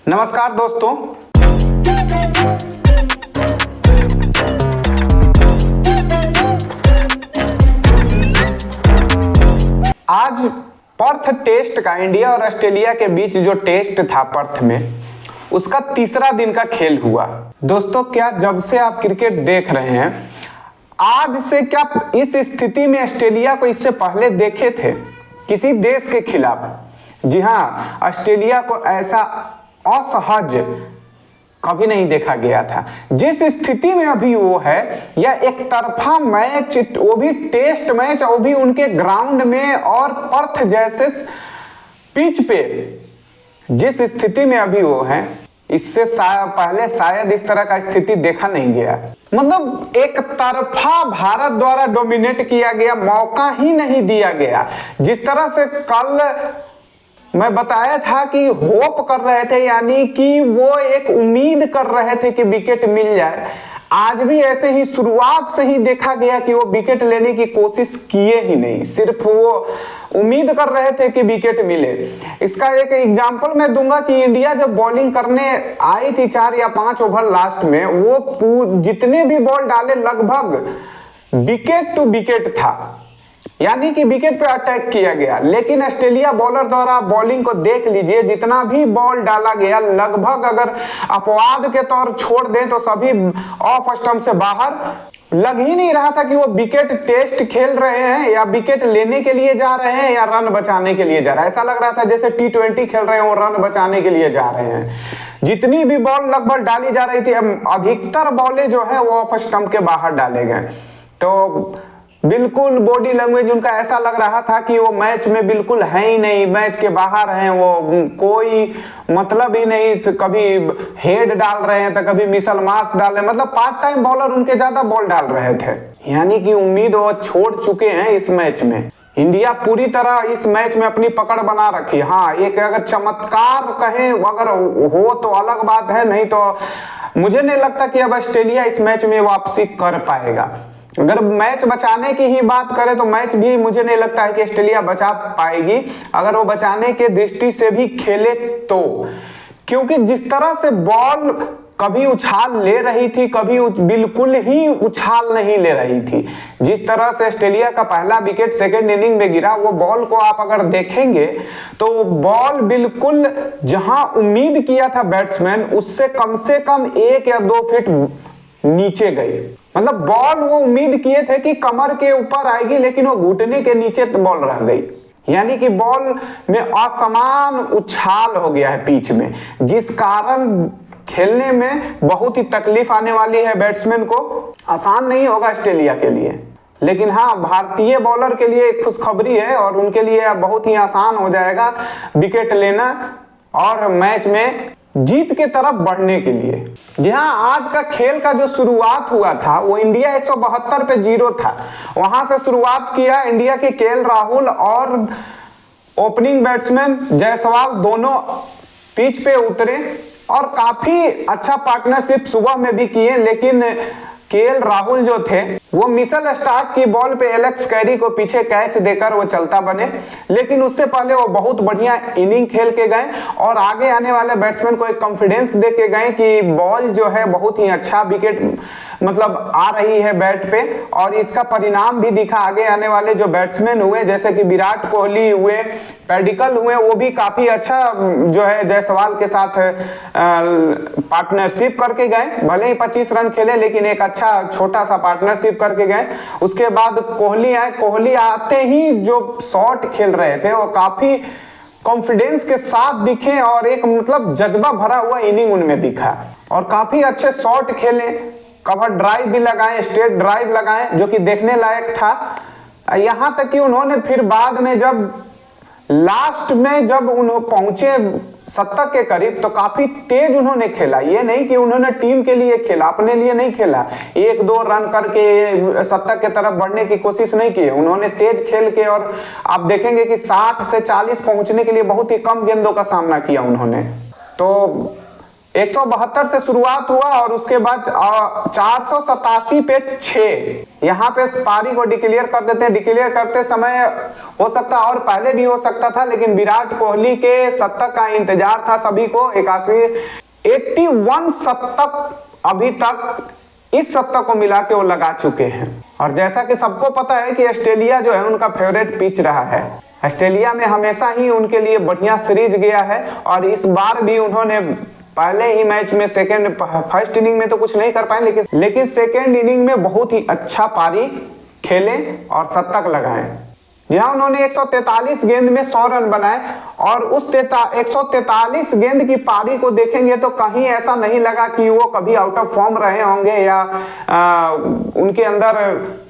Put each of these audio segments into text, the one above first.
नमस्कार दोस्तों, आज पर्थ टेस्ट का इंडिया और ऑस्ट्रेलिया के बीच जो टेस्ट था पर्थ में, उसका तीसरा दिन का खेल हुआ। दोस्तों, क्या जब से आप क्रिकेट देख रहे हैं, आज से क्या इस स्थिति में ऑस्ट्रेलिया को इससे पहले देखे थे किसी देश के खिलाफ? जी हाँ, ऑस्ट्रेलिया को ऐसा असहज कभी नहीं देखा गया था। जिस स्थिति में अभी वो है, यह एक तरफा मैच, वो भी टेस्ट मैच, वो भी उनके ग्राउंड में और पर्थ जैसे पिच पे, जिस स्थिति में अभी वो है, इससे पहले शायद इस तरह का स्थिति देखा नहीं गया। मतलब एक तरफा भारत द्वारा डोमिनेट किया गया, मौका ही नहीं दिया गया। जिस तरह से कल मैं बताया था कि होप कर रहे थे, यानी कि वो एक उम्मीद कर रहे थे कि विकेट मिल जाए, आज भी ऐसे ही शुरुआत से ही देखा गया कि वो विकेट लेने की कोशिश किए ही नहीं, सिर्फ वो उम्मीद कर रहे थे कि विकेट मिले। इसका एक एग्जांपल मैं दूंगा कि इंडिया जब बॉलिंग करने आई थी 4 या 5 ओवर लास्ट में, वो जितने भी बॉल डाले लगभग विकेट टू विकेट था, यानी कि विकेट पे अटैक किया गया। लेकिन ऑस्ट्रेलिया बॉलर द्वारा बॉलिंग को देख लीजिए, जितना भी बॉल डाला गया लगभग अगर अपवाद के तौर छोड़ दें तो सभी ऑफ स्टंप से बाहर। लग ही नहीं रहा था कि वो विकेट टेस्ट खेल रहे हैं या विकेट लेने के लिए जा रहे हैं या रन बचाने के लिए जा रहे हैं। ऐसा लग रहा था जैसे T20 खेल रहे हैं, वो रन बचाने के लिए जा रहे हैं। जितनी भी बॉल लगभग डाली जा रही थी, अधिकतर बॉलें जो है वो ऑफ स्टंप के बाहर डाले गए। तो बिल्कुल बॉडी लैंग्वेज उनका ऐसा लग रहा था कि वो मैच में बिल्कुल है ही नहीं, मैच के बाहर हैं, वो कोई मतलब ही नहीं। कभी हेड डाल रहे हैं तो कभी मिसल मार्क्स डाल रहे हैं, मतलब पार्ट टाइम बॉलर उनके ज्यादा बॉल डाल रहे थे। यानी कि उम्मीद वो छोड़ चुके हैं इस मैच में। इंडिया पूरी तरह इस मैच में अपनी पकड़ बना रखी। हाँ, एक अगर चमत्कार कहें अगर हो तो अलग बात है, नहीं तो मुझे नहीं लगता कि अब ऑस्ट्रेलिया इस मैच में वापसी कर पाएगा। अगर मैच बचाने की ही बात करें तो मैच भी मुझे नहीं लगता है कि ऑस्ट्रेलिया बचा पाएगी, अगर वो बचाने के दृष्टि से भी खेले तो। क्योंकि जिस तरह से बॉल कभी उछाल ले रही थी, कभी बिल्कुल ही उछाल नहीं ले रही थी। जिस तरह से ऑस्ट्रेलिया का पहला विकेट सेकेंड इनिंग में गिरा, वो बॉल को आप अगर देखेंगे तो बॉल बिल्कुल जहां उम्मीद किया था बैट्समैन, उससे कम से कम 1 या 2 फीट नीचे गई। मतलब बॉल वो उम्मीद किए थे कि कमर के ऊपर आएगी, लेकिन वो घुटने के नीचे बॉल रह गई। यानी कि बॉल में असमान उछाल हो गया है पिच में, जिस कारण खेलने में बहुत ही तकलीफ आने वाली है बैट्समैन को। आसान नहीं होगा ऑस्ट्रेलिया के लिए, लेकिन हाँ, भारतीय बॉलर के लिए खुशखबरी है और उनके लिए बहुत ही आसान हो जाएगा विकेट लेना और मैच में जीत के तरफ बढ़ने के लिए। जी हाँ, आज का खेल का जो शुरुआत हुआ था वो इंडिया 172 पे 0 था, वहां से शुरुआत किया इंडिया के केएल राहुल और ओपनिंग बैट्समैन जायसवाल दोनों पिच पे उतरे और काफी अच्छा पार्टनरशिप सुबह में भी किए। लेकिन केएल राहुल जो थे वो मिशेल स्टार्क की बॉल पे एलेक्स कैरी को पीछे कैच देकर वो चलता बने, लेकिन उससे पहले वो बहुत बढ़िया इनिंग खेल के गए और आगे आने वाले बैट्समैन को एक कॉन्फिडेंस दे के गए कि बॉल जो है बहुत ही अच्छा विकेट मतलब आ रही है बैट पे। और इसका परिणाम भी दिखा। आगे आने वाले जो बैट्समैन हुए, जैसे कि विराट कोहली हुए, पैडिकल हुए, वो भी काफी अच्छा जो है जायसवाल के साथ पार्टनरशिप करके गए। भले ही 25 रन खेले, लेकिन एक अच्छा छोटा सा पार्टनरशिप करके गए। उसके बाद कोहली आए, कोहली आते ही जो शॉट खेल रहे थे वो काफी कॉन्फिडेंस के साथ दिखे और एक मतलब जज्बा भरा हुआ इनिंग उनमें दिखा और काफी अच्छे शॉट खेले। कवर ड्राइव भी लगाए, स्ट्रेट ड्राइव लगाए, जो कि देखने लायक था। यहां तक कि उन्होंने फिर बाद में जब लास्ट में जब उन्होंने पहुंचे शतक के करीब, तो काफी तेज उन्होंने खेला। ये नहीं कि उन्होंने टीम के लिए खेला, अपने लिए नहीं खेला, 1-2 रन करके शतक के तरफ बढ़ने की कोशिश नहीं की। उन्होंने तेज खेल के, और आप देखेंगे कि 60 से 40 पहुंचने के लिए बहुत ही कम गेंदों का सामना किया उन्होंने। तो 172 से शुरुआत हुआ और उसके बाद 487 पे 6। यहाँ पे पारी को डिक्लेयर कर देते हैं। डिक्लेयर करते समय हो सकता और पहले भी हो सकता था, लेकिन विराट कोहली के शतक का इंतजार था सभी को। 81 शतक अभी तक इस शतक को मिला के वो लगा चुके हैं। और जैसा कि सबको पता है कि ऑस्ट्रेलिया जो है उनका फेवरेट पिच रहा है। ऑस्ट्रेलिया में हमेशा ही उनके लिए बढ़िया सीरीज गया है और इस बार भी उन्होंने पहले ही मैच में फर्स्ट इनिंग में तो कुछ नहीं कर पाए, लेकिन सेकेंड इनिंग में बहुत ही अच्छा पारी खेले और शतक लगाए। जहां उन्होंने 143 गेंद में 100 रन बनाए और उस 143 गेंद की पारी को देखेंगे तो कहीं ऐसा नहीं लगा कि वो कभी आउट ऑफ फॉर्म रहे होंगे या उनके अंदर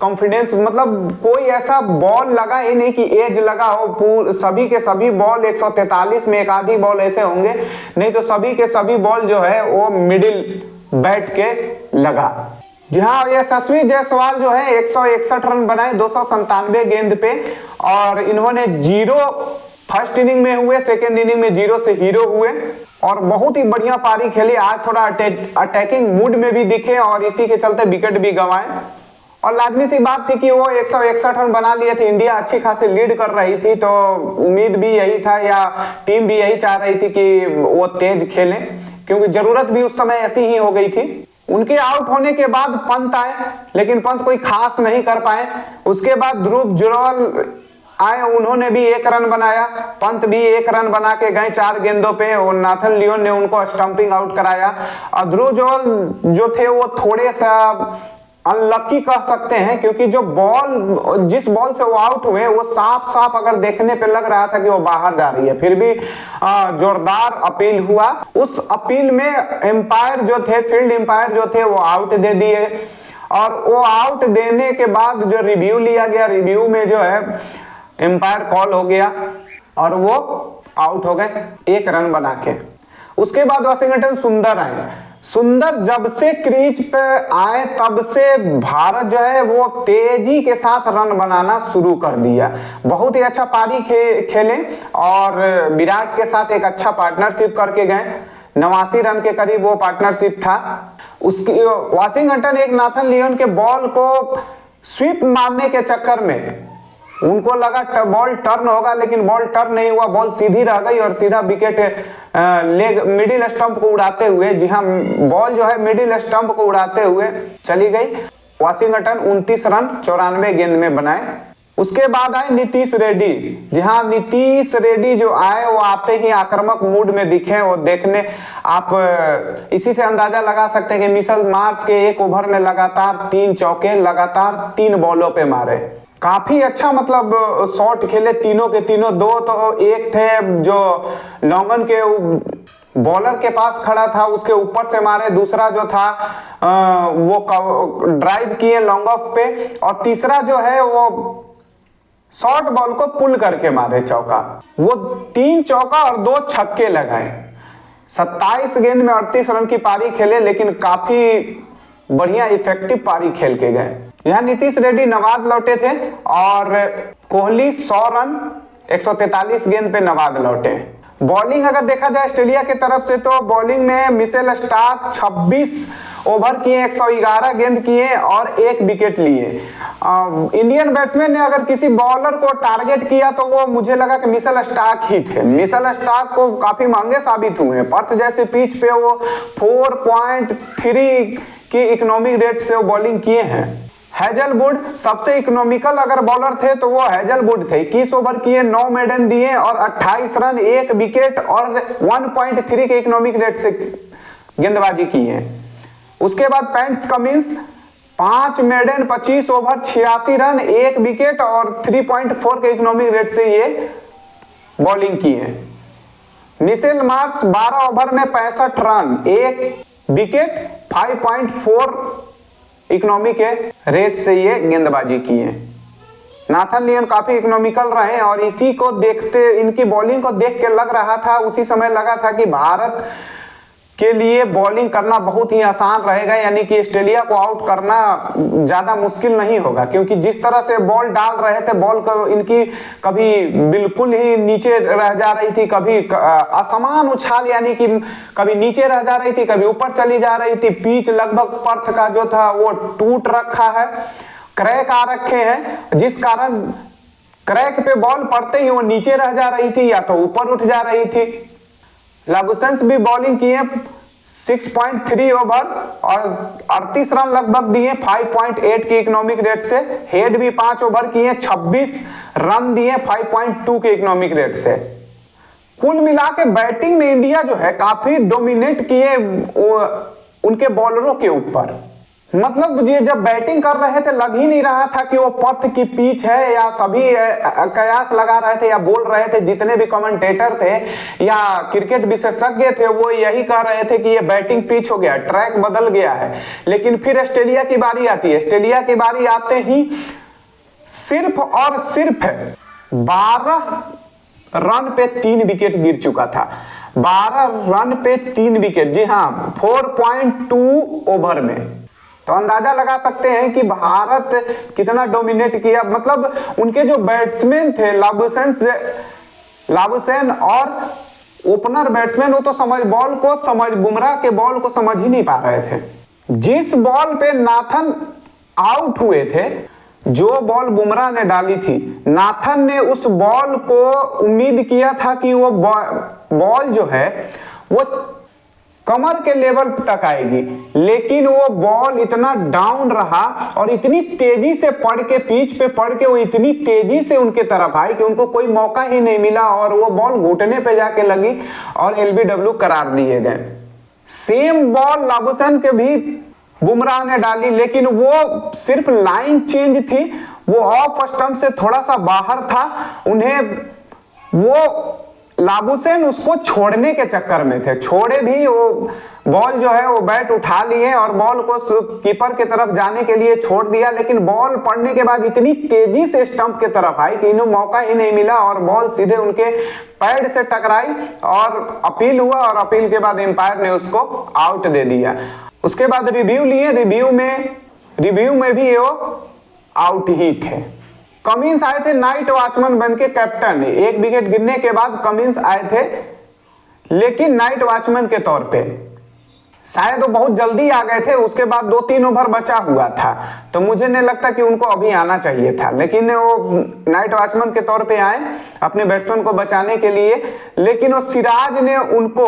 कॉन्फिडेंस, मतलब कोई ऐसा बॉल लगा ही नहीं कि एज लगा हो। सभी के सभी बॉल 143 में एक आधी बॉल ऐसे होंगे, नहीं तो सभी के सभी बॉल जो है वो मिडिल बैठ के लगा। जी हाँ, यशस्वी जायसवाल जो है 161 रन बनाए 297 गेंद पे और इन्होंने 0 फर्स्ट इनिंग में हुए, सेकेंड इनिंग में 0 से हीरो हुए और बहुत ही बढ़िया पारी खेली। आज थोड़ा अटैकिंग मूड में भी दिखे और इसी के चलते विकेट भी गंवाए। और लाजमी सी बात थी कि वो 161 रन बना लिए थे। इंडिया अच्छी खासी लीड कर रही थी, तो उम्मीद भी यही था या टीम भी यही चाह रही थी कि वो तेज खेलें, क्योंकि जरूरत भी उस समय ऐसी ही हो गई थी। उनके आउट होने के बाद पंत आए, लेकिन पंत कोई खास नहीं कर पाए। उसके बाद ध्रुव जुरैल आए, उन्होंने भी 1 रन बनाया। पंत भी 1 रन बना के गए 4 गेंदों पे और नाथन लियोन ने उनको स्टंपिंग आउट कराया। और ध्रुव जुरैल जो थे वो थोड़े सा अनलकी कह सकते हैं, क्योंकि जिस बॉल से वो आउट हुए वो साफ अगर देखने पे लग रहा था कि वो बाहर जा रही है। फिर भी जोरदार अपील हुआ। उस अपील में एम्पायर जो थे, फील्ड एम्पायर जो थे, वो आउट दे दिए और वो आउट देने के बाद जो रिव्यू लिया गया, रिव्यू में जो है एम्पायर कॉल हो गया और वो आउट हो गए 1 रन बना के। उसके बाद वाशिंगटन सुंदर आए। सुंदर जब से क्रीज पे आए तब से भारत जो है वो तेजी के साथ रन बनाना शुरू कर दिया। बहुत ही अच्छा पारी खेले और विराट के साथ एक अच्छा पार्टनरशिप करके गए। 89 रन के करीब वो पार्टनरशिप था। उसकी वाशिंगटन एक नाथन लियोन के बॉल को स्वीप मारने के चक्कर में उनको लगा बॉल टर्न होगा, लेकिन बॉल टर्न नहीं हुआ। बॉल सीधी रह गई और सीधा विकेट लेग मिडिल स्टंप को उड़ाते हुए, जी हाँ, बॉल जो है मिडिल स्टंप को उड़ाते हुए चली गई। वाशिंगटन 29 रन 94 गेंद में बनाए। उसके बाद आए नीतीश रेड्डी। जी हाँ, नीतीश रेड्डी जो आए वो आते ही आक्रामक मूड में दिखे। वो देखने आप इसी से अंदाजा लगा सकते हैं कि मिशेल मार्श के 1 ओवर में लगातार 3 चौके लगातार 3 बॉलों पे मारे। काफी अच्छा मतलब शॉट खेले तीनों के तीनों। 2 तो एक थे जो लॉन्गन के बॉलर के पास खड़ा था, उसके ऊपर से मारे। दूसरा जो था वो ड्राइव किए लॉन्ग ऑफ पे। और तीसरा जो है वो शॉर्ट बॉल को पुल करके मारे चौका। वो 3 चौका और 2 छक्के लगाए। 27 गेंद में 38 रन की पारी खेले, लेकिन काफी बढ़िया इफेक्टिव पारी खेल के गए। यहाँ नीतीश रेड्डी नवाद लौटे थे और कोहली 100 रन 143 गेंद पे नवाद लौटे। बॉलिंग अगर देखा जाए ऑस्ट्रेलिया की तरफ से, तो बॉलिंग में मिशेल स्टार्क 26 ओवर किए, 111 गेंद किए और 1 विकेट लिए। इंडियन बैट्समैन ने अगर किसी बॉलर को टारगेट किया तो वो मुझे लगा कि मिशेल स्टार्क ही थे। मिशेल स्टार्क को काफी महंगे साबित हुए। पर्थ जैसे पिच पे वो 4.3 की इकोनॉमिक रेट से वो बॉलिंग किए हैं। हैजलवुड सबसे इकोनॉमिकल अगर बॉलर थे तो वो हैजलवुड थे। 21 ओवर किए, 9 मेडन दिए और 28 रन 1 विकेट और 1.3 के इकोनॉमिक रेट से गेंदबाजी की है। उसके बाद Pats Cummins 5 maiden 25 over 86 run 1 wicket और 3.4 के इकोनॉमिक रेट से ये बॉलिंग की है। मिशेल मार्श 12 ओवर में 65 रन 1 विकेट 5.4 इकोनॉमी के रेट से ये गेंदबाजी की है। नाथन लियोन काफी इकोनॉमिकल रहे और इसी को देखते, इनकी बॉलिंग को देख के लग रहा था, उसी समय लगा था कि भारत के लिए बॉलिंग करना बहुत ही आसान रहेगा, यानी कि ऑस्ट्रेलिया को आउट करना ज्यादा मुश्किल नहीं होगा, क्योंकि जिस तरह से बॉल डाल रहे थे, बॉल को इनकी कभी बिल्कुल ही नीचे रह जा रही थी, कभी असमान उछाल, यानी कि कभी नीचे रह जा रही थी, कभी ऊपर चली जा रही थी। पिच लगभग पर्थ का जो था वो टूट रखा है, क्रैक आ रखे हैं, जिस कारण क्रैक पे बॉल पड़ते ही वो नीचे रह जा रही थी या तो ऊपर उठ जा रही थी। लाबुशेंस भी बॉलिंग किए 6.3 ओवर और 38 रन लगभग दिए 5.8 की इकोनॉमिक रेट से। हेड भी 5 ओवर किए 26 रन दिए 5.2 के इकोनॉमिक रेट से। कुल मिला के बैटिंग में इंडिया जो है काफी डोमिनेट किए उनके बॉलरों के ऊपर। मतलब ये जब बैटिंग कर रहे थे लग ही नहीं रहा था कि वो पर्थ की पिच है, या सभी कयास लगा रहे थे या बोल रहे थे, जितने भी कमेंटेटर थे या क्रिकेट विशेषज्ञ थे वो यही कह रहे थे कि ये बैटिंग पिच हो गया, ट्रैक बदल गया है। लेकिन फिर ऑस्ट्रेलिया की बारी आती है। ऑस्ट्रेलिया की बारी आते ही सिर्फ और सिर्फ 12 रन पे 3 विकेट गिर चुका था। 12 रन पे 3 विकेट, जी हाँ, 4.2 ओवर में। तो अंदाजा लगा सकते हैं कि भारत कितना डोमिनेट किया। मतलब उनके जो बैट्समैन थे लाबुशेन और ओपनर बैट्समैन, वो तो बुमराह के बॉल को समझ ही नहीं पा रहे थे। जिस बॉल पे नाथन आउट हुए थे, जो बॉल बुमराह ने डाली थी, नाथन ने उस बॉल को उम्मीद किया था कि वो बॉल जो है वो कमर के लेवल तक आएगी, लेकिन वो बॉल इतना डाउन रहा और इतनी तेजी से पड़ के पिच पे पड़ के वो इतनी तेजी से उनके तरफ आई कि उनको कोई मौका ही नहीं मिला और वो बॉल घुटने पे जाके लगी और एलबीडब्ल्यू करार दिए गए। सेम बॉल लाबुशेन के भी बुमराह ने डाली, लेकिन वो सिर्फ लाइन चेंज थी, वो ऑफ स्टंप से थोड़ा सा बाहर था। उन्हें वो लाबुशेन उसको छोड़ने के चक्कर में थे, छोड़े भी, वो बॉल जो है वो बैट उठा लिए और बॉल को कीपर के तरफ जाने के लिए छोड़ दिया, लेकिन बॉल पड़ने के बाद इतनी तेजी से स्टंप के तरफ आई कि इन्हें मौका ही नहीं मिला और बॉल सीधे उनके पैड से टकराई और अपील हुआ और अपील के बाद एम्पायर ने उसको आउट दे दिया। उसके बाद रिव्यू लिए, रिव्यू में भी वो आउट ही थे। कमिंस आए थे नाइट वॉचमैन बन के कैप्टन। 1 विकेट गिरने के बाद कमिंस आए थे, लेकिन नाइट वॉचमैन के तौर पे शायद वो बहुत जल्दी आ गए थे। उसके बाद 2-3 ओवर बचा हुआ था, तो मुझे नहीं लगता कि उनको अभी आना चाहिए था, लेकिन वो नाइट वॉचमैन के तौर पे आए अपने बैट्समैन को बचाने के लिए। लेकिन वो सिराज ने उनको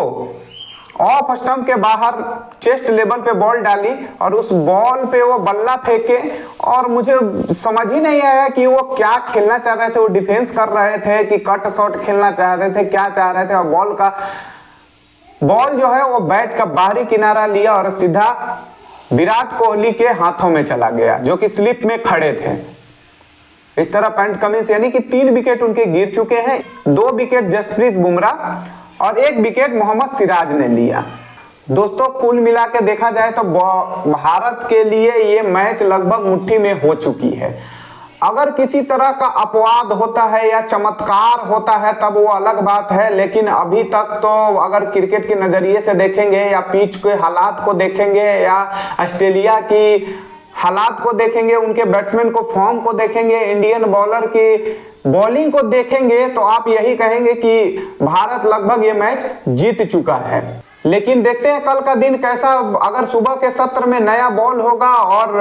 ऑफ स्टंप के बाहर चेस्ट लेवल पे बॉल डाली और उस बॉल पे वो बल्ला फेंके और मुझे समझ ही नहीं आया कि वो क्या खेलना चाह रहे थे। वो डिफेंस कर रहे थे कि कट शॉट खेलना चाह रहे थे, क्या चाह रहे थे। और बॉल जो है वो बैट का बाहरी किनारा लिया और सीधा विराट कोहली के हाथों में चला गया, जो कि स्लिप में खड़े थे। इस तरह पैट कमिंस यानी कि 3 विकेट उनके गिर चुके हैं। 2 विकेट जसप्रीत बुमराह और 1 विकेट मोहम्मद सिराज ने लिया। दोस्तों कुल मिला के देखा जाए तो भारत के लिए ये मैच लगभग मुट्ठी में हो चुकी है। अगर किसी तरह का अपवाद होता है या चमत्कार होता है तब वो अलग बात है, लेकिन अभी तक तो अगर क्रिकेट के नजरिए से देखेंगे या पिच के हालात को देखेंगे या ऑस्ट्रेलिया की हालात को देखेंगे, उनके बैट्समैन को फॉर्म को देखेंगे, इंडियन बॉलर की बॉलिंग को देखेंगे, तो आप यही कहेंगे कि भारत लगभग ये मैच जीत चुका है। लेकिन देखते हैं कल का दिन कैसा। अगर सुबह के सत्र में नया बॉल होगा और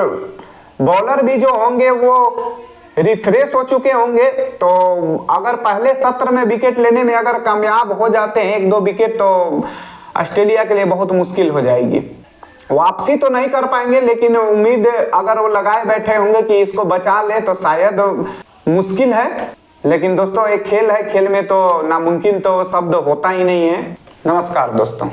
बॉलर भी जो होंगे वो रिफ्रेश हो चुके होंगे, तो अगर पहले सत्र में विकेट लेने में अगर कामयाब हो जाते हैं 1-2 विकेट, तो ऑस्ट्रेलिया के लिए बहुत मुश्किल हो जाएगी। वापसी तो नहीं कर पाएंगे, लेकिन उम्मीद अगर वो लगाए बैठे होंगे कि इसको बचा ले तो शायद मुश्किल है। लेकिन दोस्तों एक खेल है, खेल में तो नामुमकिन तो शब्द होता ही नहीं है। नमस्कार दोस्तों।